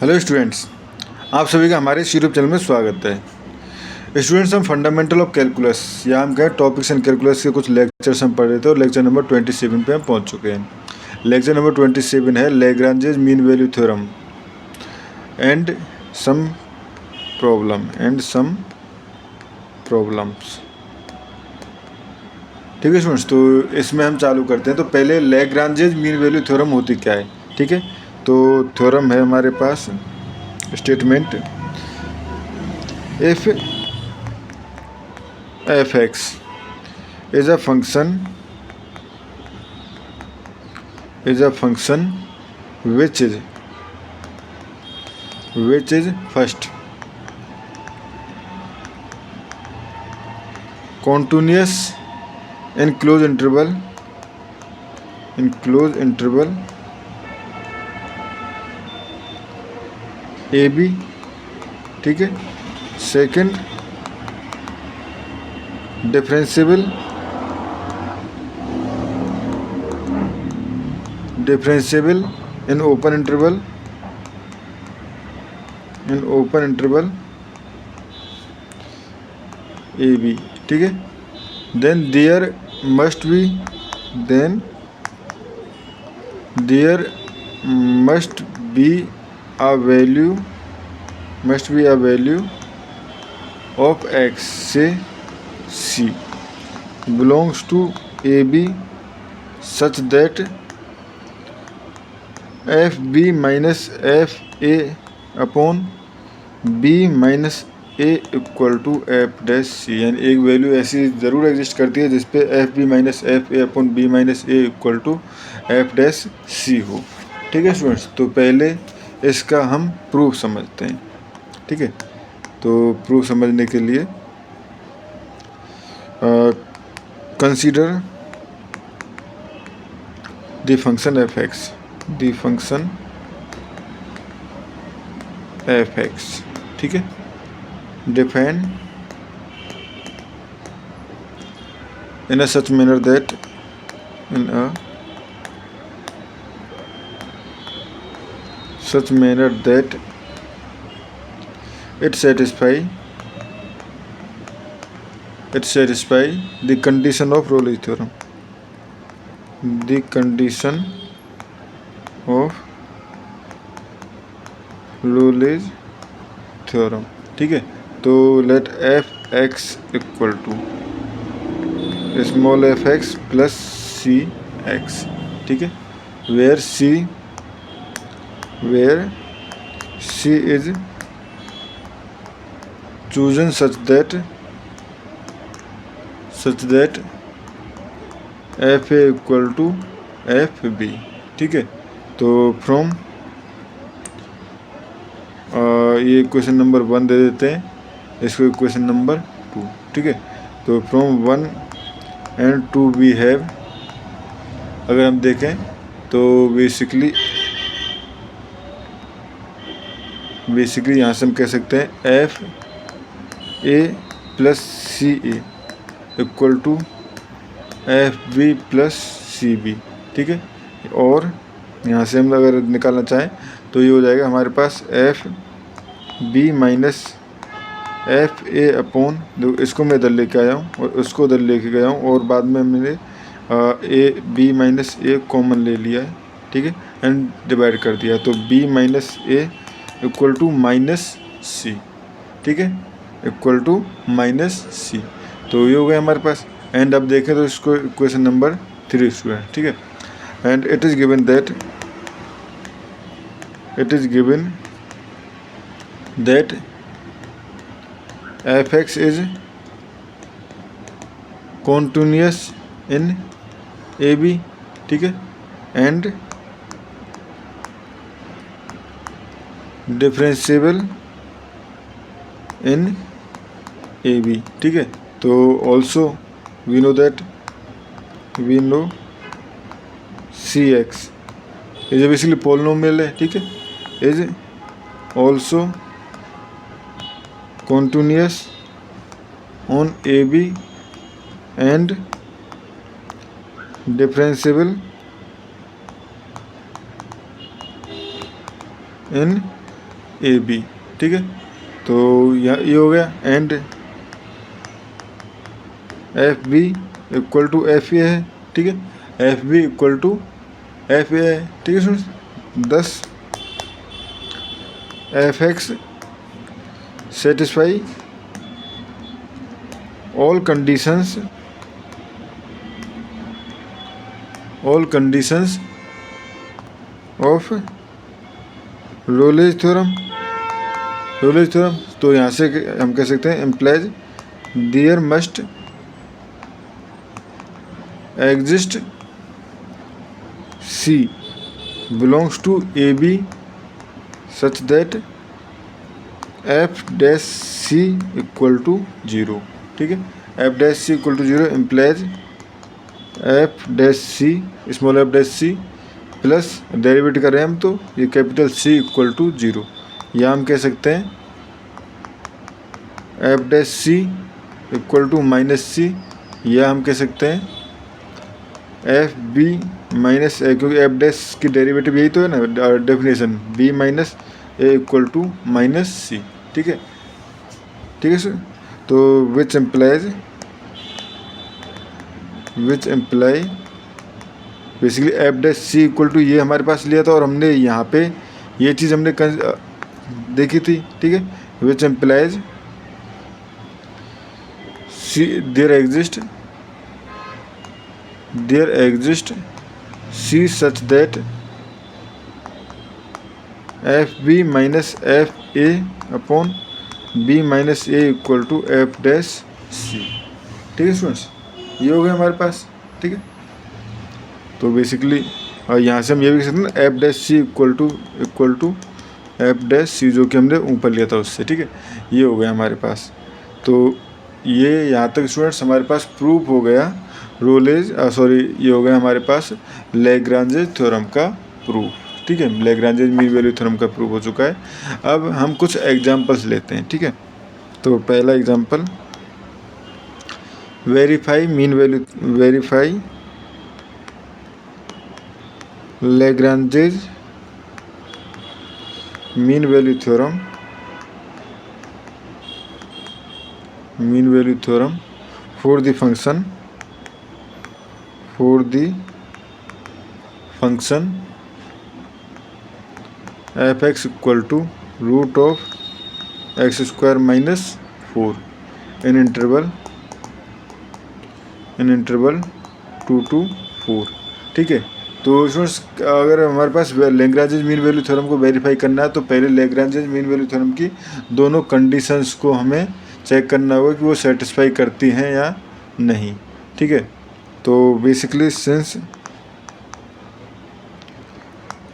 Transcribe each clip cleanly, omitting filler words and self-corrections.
Hello students, आप सभी का हमारे इस यूट्यूब चैनल में स्वागत है। स्टूडेंट्स, हम फंडामेंटल ऑफ कैलकुलस या हम कहें टॉपिक्स एंड कैलकुलस के कुछ लेक्चर्स हम पढ़ रहे थे और लेक्चर नंबर 27 पे हम पहुंच चुके हैं। लेक्चर नंबर 27 है Lagrange's mean value theorem and some problems. ठीक है स्टूडेंट्स, तो इसमें हम चालू करते हैं। तो पहले लैग्रांजेस मीन वैल्यू थ्योरम होती क्या है, ठीक है। तो थ्योरम है हमारे पास statement if f(x) is a function which is first continuous in closed interval ab, ठीक है। Second differentiable in open interval A B, ठीक है। Then there must be a value of x से c belongs to AB such that fb minus fa upon b minus a equal to f dash c, यानी एक value ऐसी ज़रूर exist करती है जिसपे f b minus f a upon b minus a equal to f dash c हो, ठीक है स्टूडेंट्स। तो पहले इसका हम प्रूफ समझते हैं, ठीक है। तो प्रूफ समझने के लिए consider the function f x, ठीक है। Define in a such manner that it satisfy the condition of Rayleigh theorem. ठीक है। तो let F x equal to small F X plus C X, ठीक है। Where C is chosen such that F A equal to F B, ठीक है। तो from ये equation number 1 दे देते हैं, इसको इक्वेशन नंबर 2, ठीक है। तो फ्रॉम 1 and 2 वी हैव, अगर हम देखें तो बेसिकली यहाँ से हम कह सकते हैं F A plus C A equal to F B plus C B, ठीक है। और यहाँ से हम अगर निकालना चाहें तो ये हो जाएगा हमारे पास f b minus f a upon, इसको मैं इधर लेके आया हूँ और उसको उधर लेके गया हूँ और बाद में मैंने A B minus A common ले लिया है, ठीक है, एंड डिवाइड कर दिया। तो b minus a equal to minus c, ठीक है, इक्वल टू माइनस सी। तो ये हो गया हमारे पास। एंड अब देखें तो इसको इक्वेशन नंबर 3 स्टूडेंट, ठीक है। And it is given that F X is continuous in A B, ठीक है, and differentiable in A B, ठीक है। तो also we know C X is basically polynomial है, ठीक है, is also continuous on AB and differentiable in A B, ठीक है। तो ये हो गया। And F B equal to F A है, ठीक है। F B equal to F A है, ठीक है students. This f x satisfy all conditions of Rolle's theorem. तो यहाँ से हम कह सकते हैं implies there must exist C belongs to AB such that f dash C equal to 0, ठीक है। F dash C equal to 0 implies F dash C, small F dash C plus derivative कर रहे हैं हम, तो ये कैपिटल सी इक्वल टू 0। या हम कह सकते हैं f dash C equal to minus c, या हम कह सकते हैं एफ बी माइनस ए, क्योंकि एफ डैश की डेरिवेटिव यही तो है ना definition, b minus a equal to minus c, ठीक है, ठीक है सर। तो which employ basically f dash C equal to ये हमारे पास लिया था, और हमने यहाँ पे ये चीज़ हमने देखी थी, ठीक है। Which employs c there exist c such that f b minus f a upon b minus a equal to f dash c, ठीक है स्टूडेंट्स। ये हो गया हमारे पास, ठीक है। तो बेसिकली और यहाँ से हम ये भी कह सकते हैं f dash C equal to f dash c, जो कि हमने ऊपर लिया था उससे, ठीक है। ये हो गया हमारे पास। तो ये यहाँ तक स्टूडेंट्स हमारे पास प्रूफ हो गया ये हो गया हमारे पास लैग्रांज थ्योरम का प्रूफ, ठीक है। लैग्रांज मीन वैल्यू थ्योरम का प्रूफ हो चुका है। अब हम कुछ एग्जांपल्स लेते हैं, ठीक है। तो पहला example, verify Lagrange's mean value theorem for the function f x equal to root of x square minus 4 in interval 2 to 4, ठीक है। तो स्टूडेंट्स अगर हमारे पास लैग्रांज मीन वैल्यू थ्योरम को वेरीफाई करना है, तो पहले लैग्रांज मीन वैल्यू थ्योरम की दोनों कंडीशंस को हमें चेक करना होगा कि वो सेटिस्फाई करती हैं या नहीं, ठीक है। तो basically since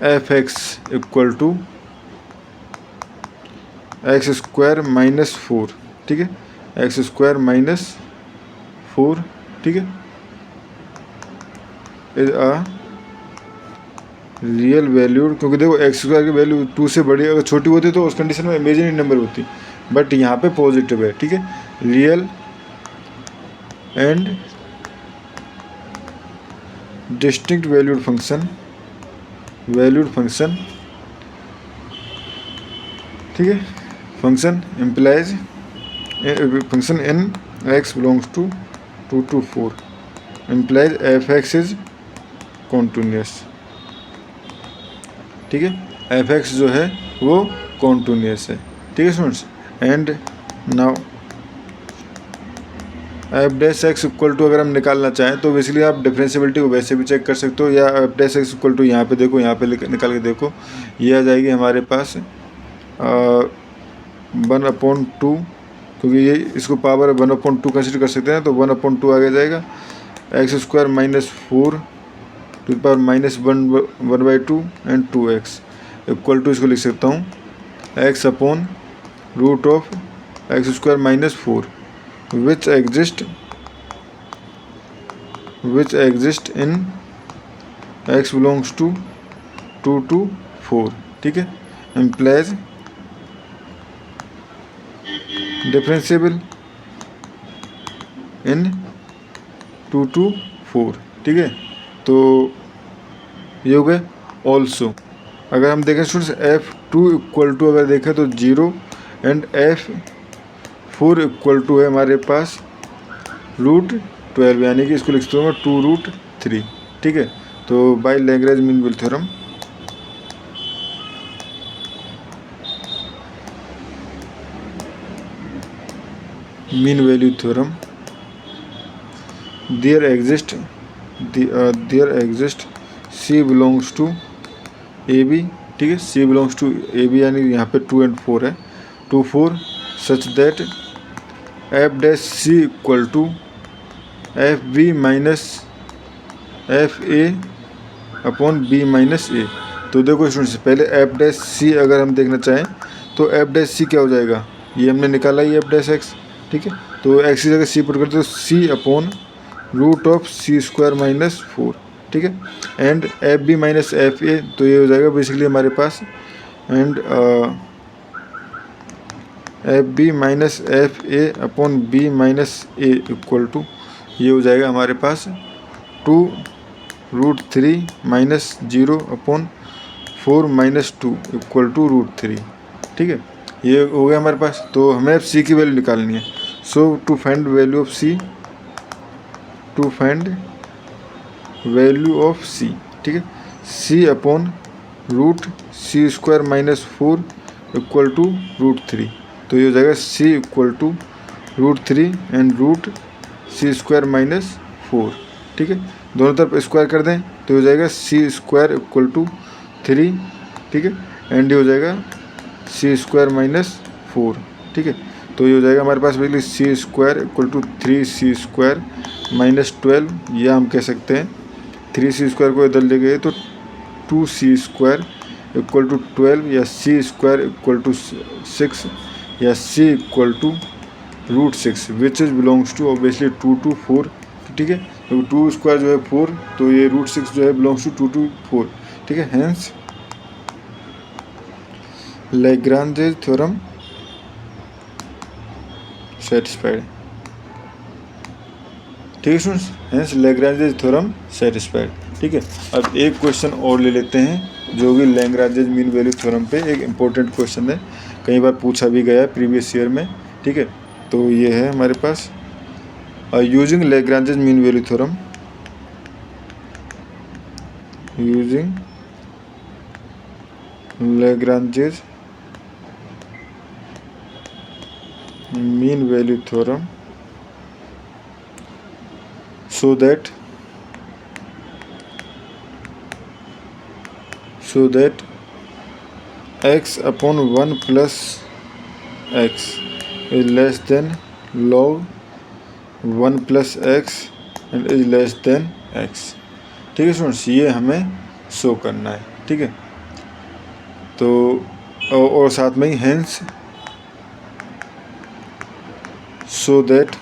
F x equal to X square minus 4, ठीक है, एक्स स्क्वायर माइनस 4, ठीक है, इज अ रियल वैल्यूड, क्योंकि देखो एक्स स्क्वायर की वैल्यू 2 से बड़ी अगर छोटी होती तो उस कंडीशन में इमेजिनरी नंबर होती, बट यहाँ पे पॉजिटिव है, ठीक है। Real and distinct valued function, ठीक है। Function implies function in X belongs to 2 to 4 implies F X is continuous, ठीक है। एफ एक्स जो है वो कॉन्टिन्यूस है, ठीक है students. And now F dash X equal to अगर हम निकालना चाहें तो बेसिकली आप डिफरेंशियबिलिटी को वैसे भी चेक कर सकते हो, या F dash X equal to यहाँ पे देखो, यहाँ पे निकाल के देखो, ये आ जाएगी हमारे पास 1/2, क्योंकि ये इसको पावर 1/2 कंसिडर कर सकते हैं, तो 1/2 आगे जाएगा। X square minus 4 to the power minus 1/2 and 2x equal to, इसको लिख सकता हूँ x upon root of x square minus 4 which exist in x belongs to 2 to 4, ठीक है। implies differentiable in 2 to 4, ठीक है। तो ये हो गया। ऑल्सो अगर हम देखें स्टूडेंट्स एफ 2 इक्वल टू अगर देखें तो 0 एंड F4 इक्वल टू है हमारे पास √12, यानी कि इसको लिख सकते हो 2√3। ठीक है, तो by Lagrange mean value theorem there exists C belongs to AB। ठीक है, C belongs to AB यानी यहाँ पे 2 and 4 है, 2 4 such that F dash C equal to FB minus FA upon B minus A। तो देखो स्टूडेंट्स, पहले F dash C अगर हम देखना चाहें तो F dash C क्या हो जाएगा, ये हमने निकाला ही F dash X। ठीक है, तो X की जगह C पुट करते तो C अपॉन √C² माइनस 4। ठीक है, एंड FB माइनस FA, तो ये हो जाएगा बेसिकली हमारे पास, and FB minus FA upon B minus A equal to, ये हो जाएगा हमारे पास 2√3 minus 0 upon 4 minus 2 equal to √3। ठीक है, ये हो गया हमारे पास। तो हमें अब C की वैल्यू निकालनी है। So to find value of C, ठीक है, C upon √C² minus 4 equal to √3। तो ये हो जाएगा C equal to √3 and √C² minus 4। ठीक है, दोनों तरफ स्क्वायर कर दें तो हो जाएगा C² इक्वल टू 3। ठीक है, एंड ये हो जाएगा C² माइनस 4। ठीक है, तो ये हो जाएगा हमारे पास basically C² equal to 3C² minus 12, या हम कह सकते हैं 3C² को इधर ले गए तो 2C² इक्वल टू 12, या C² इक्वल टू 6, या C equal to √6 which is belongs to obviously 2 to 4। ठीक है, तो 2² जो है 4, तो ये √6 जो है बिलोंग्स टू 2 to 4। ठीक है, हेंस लैग्रांज थ्योरम सेटिस्फाइड। ठीक है students, hence Lagrange theorem satisfied. ठीक है, अब एक क्वेश्चन और ले लेते हैं जो कि लैग्रांज मीन वैल्यू थ्योरम पे एक इम्पोर्टेंट क्वेश्चन है, कई बार पूछा भी गया है प्रीवियस ईयर में। ठीक है, तो ये है हमारे पास using Lagrange mean value theorem, using Lagrange mean value theorem so that x upon 1 plus x is less than log 1 plus x and is less than x। ठीक है स्टूडेंट्स, ये हमें शो करना है। ठीक है, तो और साथ में ही hence so that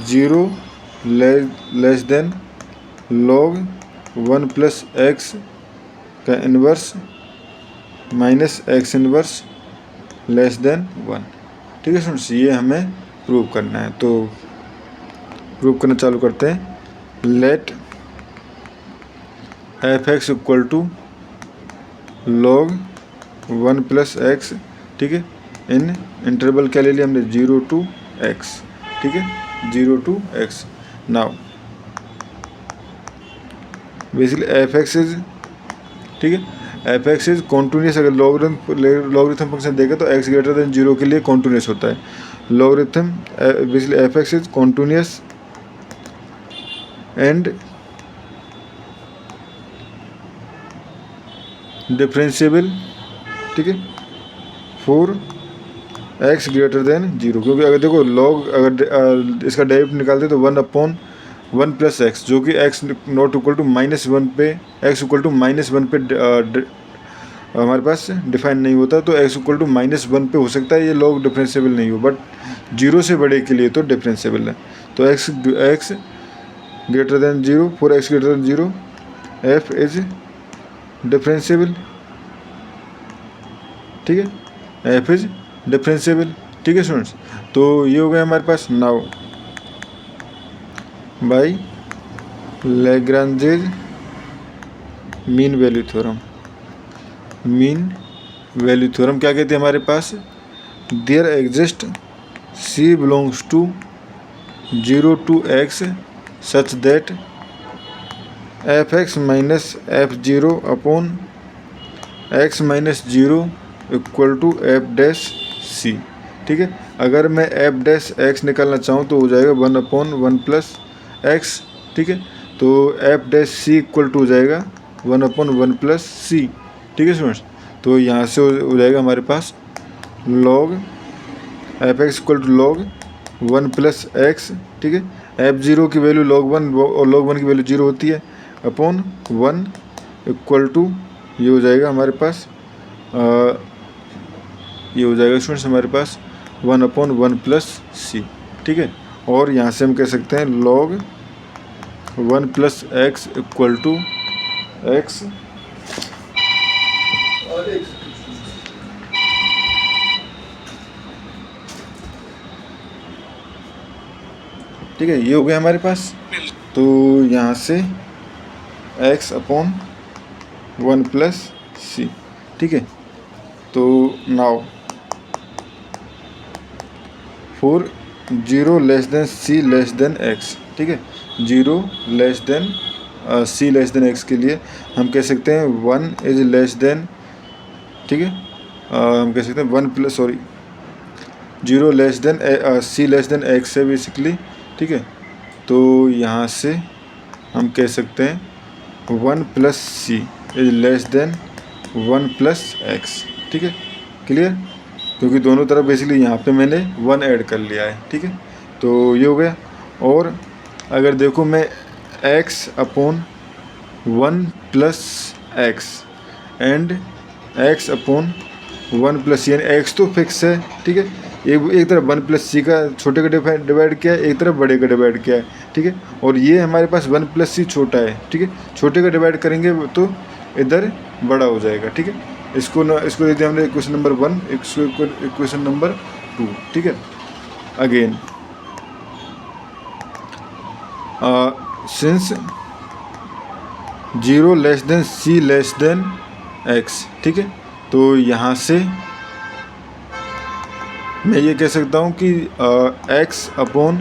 0 less than log 1 plus x का inverse minus x inverse less than 1। ठीक है स्टूडेंट्स, ये हमें प्रूव करना है। तो प्रूव करना चालू करते हैं। Let f(x) equal to log 1 plus x। ठीक है, इन इंटरवल क्या ले लिया हमने, 0 to x। ठीक है, 0 to x। Now basically f(x) is, ठीक है, f(x) इज कॉन्टिन्यूस। अगर लॉगरिथम फंक्शन देखें तो x ग्रेटर देन 0 के लिए कॉन्टिन्यूस होता है logarithm. Basically f(x) is continuous and differentiable. ठीक है, फॉर x ग्रेटर देन 0, क्योंकि अगर देखो लॉग अगर इसका डेरिवेटिव निकालते तो 1/1 प्लस x, जो कि x नॉट इक्वल टू -1 पे, x इक्वल टू -1 पे हमारे पास डिफाइन नहीं होता, तो x इक्वल टू -1 पे हो सकता है ये लॉग डिफरेंशिएबल नहीं हो, बट 0 से बड़े के लिए तो डिफरेंशिएबल है। तो x greater than 0, for x greater than 0 f is differentiable. ठीक है, f इज डिफरेंशिएबल। ठीक है स्टूडेंट्स, तो ये हो गया हमारे पास। Now by Lagrange mean value theorem, mean value theorem क्या कहते हैं हमारे पास, there exist C belongs to 0 to x such that f(x minus f(0) upon x minus 0 equal to f'(c). ठीक है, अगर मैं f'(x) निकालना चाहूँ तो हो जाएगा 1/1 प्लस x। ठीक है, तो f'(c) इक्वल टू हो जाएगा 1/1 प्लस c। ठीक है स्टूडेंट्स, तो यहाँ से हो जाएगा हमारे पास log f(x) equal to log 1 plus x। ठीक है, f(0) की वैल्यू log 1 और log 1 की वैल्यू 0 होती है, अपॉन 1 इक्वल टू ये हो जाएगा हमारे पास ये हो जाएगा स्टूडेंट्स हमारे पास 1/1 प्लस c। ठीक है, और यहाँ से हम कह सकते हैं log 1 plus x equal to x ठीक है, ये हो गया हमारे पास। तो यहाँ से x अपॉन 1 प्लस c। ठीक है, तो now for 0 less then c less than x। ठीक है, 0 less then c less than x के लिए हम कह सकते हैं 1 इज लेस देन। ठीक है, हम कह सकते हैं 1 plus 0 less then c less than x है बेसिकली। ठीक है, तो यहाँ से हम कह सकते हैं 1 plus c is less than 1 plus x। ठीक है, क्लियर, क्योंकि दोनों तरफ बेसिकली यहाँ पे मैंने 1 ऐड कर लिया है। ठीक है, तो ये हो गया। और अगर देखो मैं x upon 1 plus x and x upon 1 plus c, यानी x तो फिक्स है। ठीक है, एक तरफ 1 प्लस c का छोटे का डिवाइड किया है, एक तरफ बड़े का डिवाइड किया है। ठीक है, और ये हमारे पास 1 प्लस c छोटा है। ठीक है, छोटे का डिवाइड करेंगे तो इधर बड़ा हो जाएगा। ठीक है, इसको दे दिया हमने इक्वेशन नंबर 1, इक्वेशन नंबर 2। ठीक है, again since 0 less then c less than x। ठीक है, तो यहाँ से मैं ये कह सकता हूँ कि x अपॉन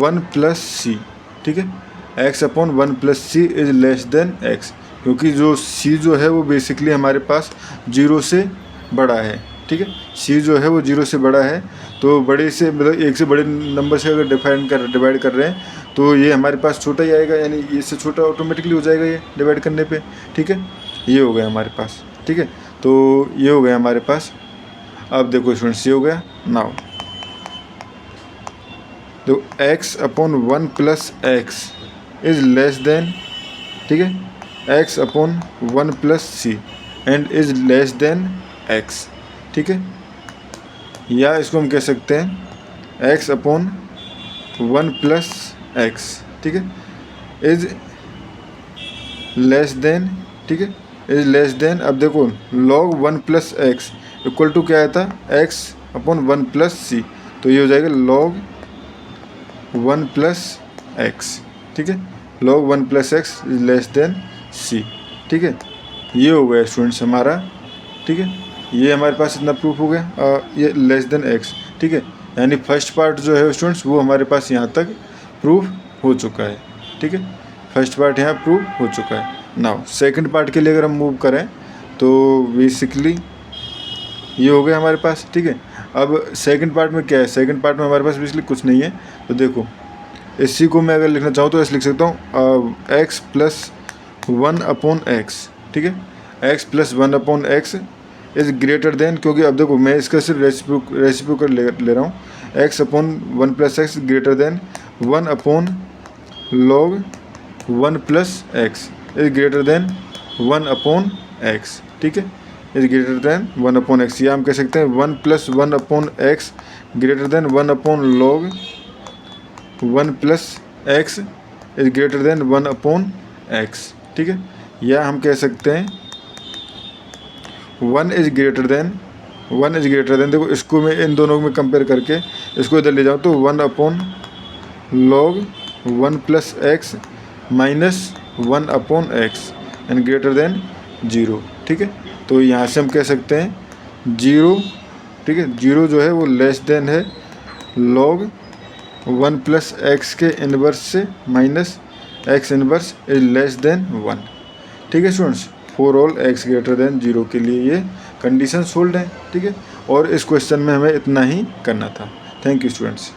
1 प्लस c। ठीक है, x upon 1 plus c is less than x, क्योंकि जो c जो है वो बेसिकली हमारे पास 0 से बड़ा है। ठीक है, c जो है वो 0 से बड़ा है, तो बड़े से मतलब एक से बड़े नंबर से अगर डिवाइड कर रहे हैं तो ये हमारे पास छोटा ही आएगा, यानी इससे छोटा ऑटोमेटिकली हो जाएगा ये डिवाइड करने पे। ठीक है, ये हो गया हमारे पास। ठीक है, तो ये हो गया हमारे पास। अब देखो स्टूडेंट्स, ये हो गया। नाउ तो x upon 1 plus x is less than. ठीक है, x upon 1 plus c and is less than x। ठीक है, या इसको हम कह सकते हैं x अपॉन 1 प्लस x। ठीक है, इज लेस देन। ठीक है, इज लेस देन। अब देखो log 1 plus x equal to क्या आया था, x अपॉन 1 प्लस c, तो ये हो जाएगा log 1 प्लस x। ठीक है, log 1 plus x is less than c। ठीक है, ये हो गया स्टूडेंट्स हमारा। ठीक है, ये हमारे पास इतना प्रूफ हो गया, ये लेस देन x। ठीक है, यानी फर्स्ट पार्ट जो है स्टूडेंट्स वो हमारे पास यहाँ तक प्रूफ हो चुका है। ठीक है, फर्स्ट पार्ट यहाँ प्रूफ हो चुका है। नाउ सेकंड पार्ट के लिए अगर हम मूव करें तो बेसिकली ये हो गया हमारे पास। ठीक है, अब सेकंड पार्ट में क्या है, सेकंड पार्ट में हमारे पास बेसिकली कुछ नहीं है। तो देखो इसी को मैं अगर लिखना चाहूँ तो ऐसे लिख सकता हूँ x प्लस 1 अपॉन x। ठीक है, x plus 1 upon x is greater than, क्योंकि अब देखो मैं इसका सिर्फ रेसिप्रोकल ले रहा हूँ। x upon 1 plus x greater than 1 upon log 1 plus x is greater than 1 upon x। ठीक है, is greater than 1 upon x, या हम कह सकते हैं 1 plus 1 upon x greater than 1 upon log 1 plus x is greater than 1 upon x. ठीक है, या हम कह सकते हैं 1 इज ग्रेटर देन, देखो इसको मैं इन दोनों में कंपेयर करके इसको इधर ले जाऊँ तो 1 upon log 1 plus x minus 1 upon x and greater than 0, ठीक है। तो यहाँ से हम कह सकते हैं 0, ठीक है, 0 जो है वो लेस देन है log 1 प्लस एक्स के इन्वर्स से minus x inverse is less than 1, ठीक है students. For all x greater than 0 के लिए ये कंडीशन सोल्ड है, ठीक है। और इस क्वेश्चन में हमें इतना ही करना था। Thank you students.